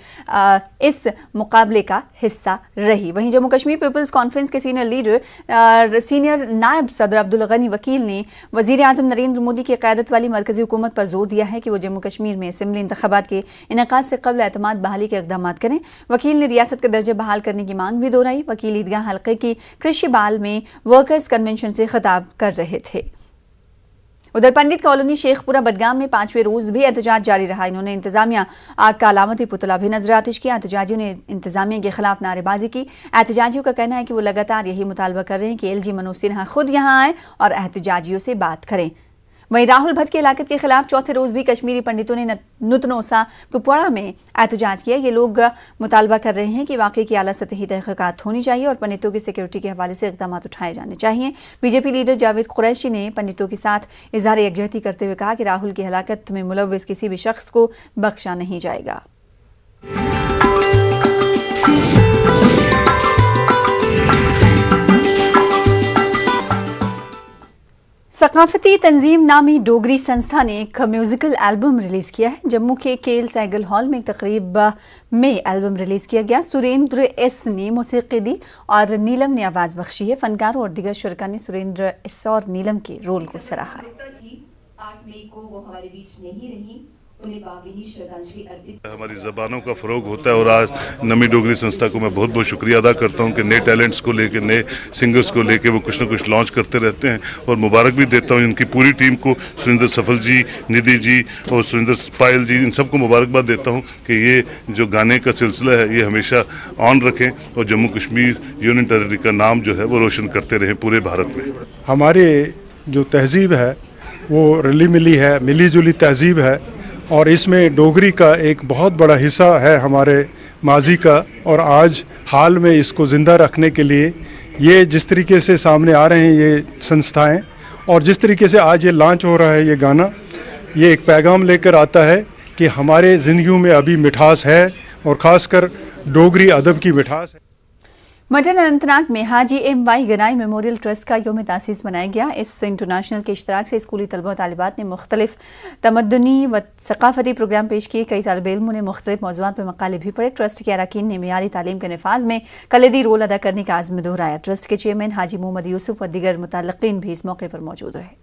इस मुकाबले का हिस्सा रही। वहीं जम्मू कश्मीर पीपल्स कॉन्फ्रेंस के सीनियर नायब सदर अब्दुल गनी वकील ने वज़ीर आज़म नरेंद्र मोदी की क़यादत वाली मरकज़ी हुकूमत पर जोर दिया है कि वो जम्मू कश्मीर में असेंबली इंतखाबात के इनेकाद से कबल एतमाद बहाली के इक़दाम करें। वकील ने रियासत के दर्जे बहाल करने की मांग भी दोहराई। वकील ईदगाह हल्के की कृषि बाल में वर्कर्स कन्वेंशन से खिताब कर रहे थे। उधर पंडित कॉलोनी शेखपुरा बडगाम में 5वें रोज भी एहतजाज जारी रहा। इन्होंने इंतजामिया आग का अलामती पुतला भी नजर आतिश किया। एहतजाजियों ने इंतजामिया के खिलाफ नारेबाजी की। एहतजाजियों का कहना है कि वो लगातार यही मुतालबा कर रहे हैं कि LG मनोज सिन्हा खुद यहाँ आए और एहतजाजियों से बात करें। वहीं राहुल भट्ट की हलाकत के खिलाफ चौथे रोज भी कश्मीरी पंडितों ने नुतनोसा कुपवाड़ा में एहतजाज किया। ये लोग मुतालबा कर रहे हैं कि वाकई की आला सतही तहकीकात होनी चाहिए और पंडितों की सिक्योरिटी के हवाले से इक़दाम उठाए जाने चाहिए। बीजेपी लीडर जावेद कुरैशी ने पंडितों के साथ इजहार यकजहती करते हुए कहा कि राहुल की हलाकत में मुलव्विस किसी भी शख्स को बख्शा नहीं जाएगा। सकाफती तंजीम नामी डोगरी संस्था ने एक म्यूजिकल एल्बम रिलीज़ किया है। जम्मू के केल सैगल हॉल में एक तकरीब में एल्बम रिलीज़ किया गया। सुरेंद्र एस ने मौसीकी दी और नीलम ने आवाज़ बख्शी है। फनकारों और दिगर शुरका ने सुरेंद्र एस और नीलम के रोल को सराहा है। 8 मई को वो हमारे बीच नहीं रही, उन्हें भावभीनी श्रद्धांजलि अर्पित। हमारी ज़बानों का फ़रोग होता है और आज नमी डोगरी संस्था को मैं बहुत बहुत शुक्रिया अदा करता हूं कि नए टैलेंट्स को लेकर, नए सिंगर्स को लेकर वो कुछ ना कुछ लॉन्च करते रहते हैं और मुबारक भी देता हूं इनकी पूरी टीम को, सुरेंद्र सफल जी, निधि जी और सुरेंद्र पायल जी, इन सबको मुबारकबाद देता हूँ कि ये जो गाने का सिलसिला है ये हमेशा ऑन रखें और जम्मू कश्मीर यूनियन टेरिटरी का नाम जो है वो रोशन करते रहें पूरे भारत में। हमारी जो तहजीब है वो रली मिली है, मिली जुली तहजीब है और इसमें डोगरी का एक बहुत बड़ा हिस्सा है हमारे माजी का। और आज हाल में इसको ज़िंदा रखने के लिए ये जिस तरीके से सामने आ रहे हैं ये संस्थाएं और जिस तरीके से आज ये लॉन्च हो रहा है ये गाना, ये एक पैगाम लेकर आता है कि हमारे ज़िंदगियों में अभी मिठास है और ख़ासकर डोगरी अदब की मिठास है। मटन अनंतनाग में हाजी M.Y. गनाई मेमोरियल ट्रस्ट का योम तासीस मनाया गया। इस इंटरनेशनल के इश्तराक से स्कूली तलबा तालिबात ने मुख्तलिफ तमद्दुनी व सकाफती प्रोग्राम पेश किए। कई साल बेलमों ने मुख्तलिफ मौज़ूआत पर मकाले भी पढ़े। ट्रस्ट के अरकान ने मियारी तालीम के नफाज में कलीदी रोल अदा करने का आज़म दोहराया। ट्रस्ट के चेयरमैन हाजी मोहम्मद यूसुफ व दीगर मुतल्लिकीन भी इस मौके पर मौजूद रहे।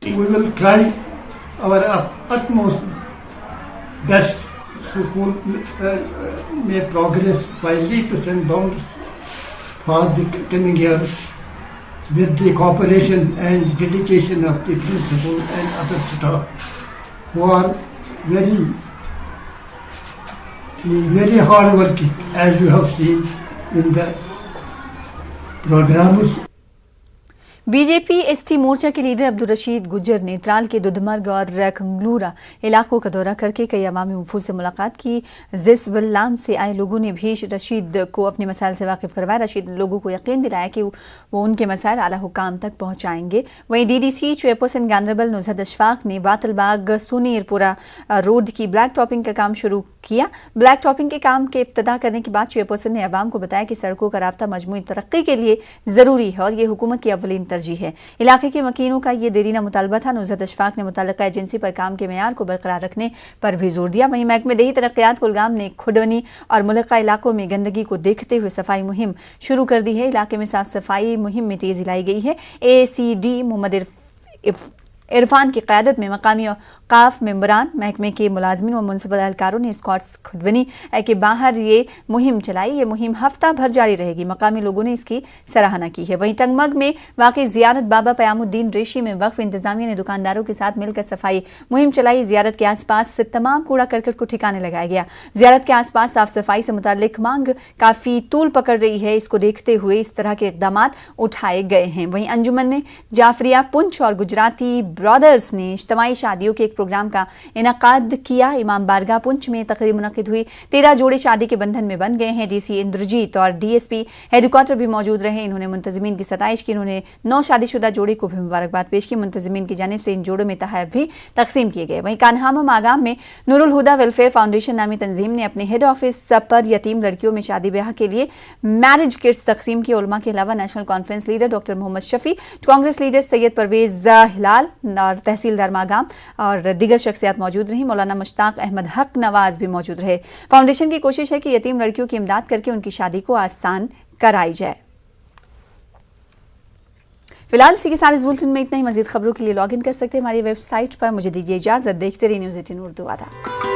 We will try our utmost best school may progress by leaps and bounds for the coming years with the cooperation and dedication of the principal and other staff who are very hard working, as you have seen in the programs. BJP ST Morcha के leader Abdul Rashid Gujjar ने त्राल के दुधमर्ग और कंगलूरा इलाकों का दौरा करके कई अवामी वफूद से मुलाकात की। जिसबल्लाम से आए लोगों ने भी रशीद को अपने मसाइल से वाकिफ करवाया। रशीद लोगों को यकीन दिलाया कि वो उनके मसाइल आला हुकाम तक पहुँचाएंगे। वहीं DDC चेयरपर्सन गांधरबल नुज़हत अशफाक ने बातलबाग सुनीरपुरा रोड की ब्लैक टॉपिंग का काम शुरू किया। ब्लैक टॉपिंग के काम के इफ्तिताह करने के बाद चेयरपर्सन ने अवाम को बताया कि सड़कों का राब्ता मजमूई तरक्की के लिए ज़रूरी है और ये हुकूमत की अव्वलीन तरजीह है। इलाके के मकीनों का ये देरीना मुतालबा था। नुज़हत अशफाक ने मुतल्लिका एजेंसी पर काम के मेयार को बरकरार रखने पर भी जोर दिया। वहीं महकमे देही तरक्कियात कुलगाम ने खुडवनी और मुलक्का इलाकों में गंदगी को देखते हुए सफाई मुहिम शुरू कर दी है। इलाके में साफ सफाई मुहिम में तेजी लाई गई है। ACD मोहम्मद इरफान की क़यादत में मकामी औक़ाफ़ मेंबरान, महकमे के मुलाजमीन व मुनसिपल एहलकारों ने स्कॉट्स खुडवनी के बाहर ये मुहिम चलाई। ये मुहिम हफ्ता भर जारी रहेगी। मकामी लोगों ने इसकी सराहना की है। वहीं टंगमग में वाक़ई ज़ियारत बाबा क़यामुद्दीन रेशी में वक्फ इंतज़ामिया ने दुकानदारों के साथ मिलकर सफाई मुहिम चलाई। ज़ियारत के आसपास तमाम कूड़ा करकट को ठिकाने लगाया गया। ज़ियारत के आसपास साफ सफाई से मुताल्लिक मांग काफ़ी तूल पकड़ रही है। इसको देखते हुए इस तरह के इक़दामात उठाए गए हैं। वहीं अंजुमन ने जाफरिया पुंछ और गुजराती ब्रदर्स ने इज्तिमाई शादियों के एक प्रोग्राम का इनकाद किया। इमाम बारगाह पुंछ में तकरीब मुनक़िद हुई। 13 जोड़े शादी के बंधन में बन गए हैं। DC इंद्रजीत और DSP हेडक्वार्टर भी मौजूद रहे। इन्होंने मुंतज़मीन की सताइश की। इन्होंने 9 शादीशुदा जोड़े को भी मुबारकबाद पेश की। मुंतज़मीन की जानिब से इन जोड़ों में तहफ़ भी तकसीम किए गए। वहीं कान्हामा मागाम में नूरुल हुदा वेलफेयर फाउंडेशन नामी तंजीम ने अपने हेड ऑफिस पर यतीम लड़कियों में शादी ब्याह के लिए मैरिज किट्स तकसीम की। उलमा के अलावा national conference leader doctor Mohammad Shafi, Congress leader Syed Pervez Hilal और तहसीलदार मागाम और दीगर शख्सियात मौजूद रहीं। मौलाना मुश्ताक अहमद हक नवाज भी मौजूद रहे। फाउंडेशन की कोशिश है कि यतीम लड़कियों की इमदाद करके उनकी शादी को आसान कराई जाए। फिलहाल इसी के साथ इस बुलेटिन में इतना ही। मजीद खबरों के लिए लॉग इन कर सकते हैं हमारी वेबसाइट पर। मुझे दीजिए इजाजत। देखते रहिए न्यूज़ 18 उर्दू। आधा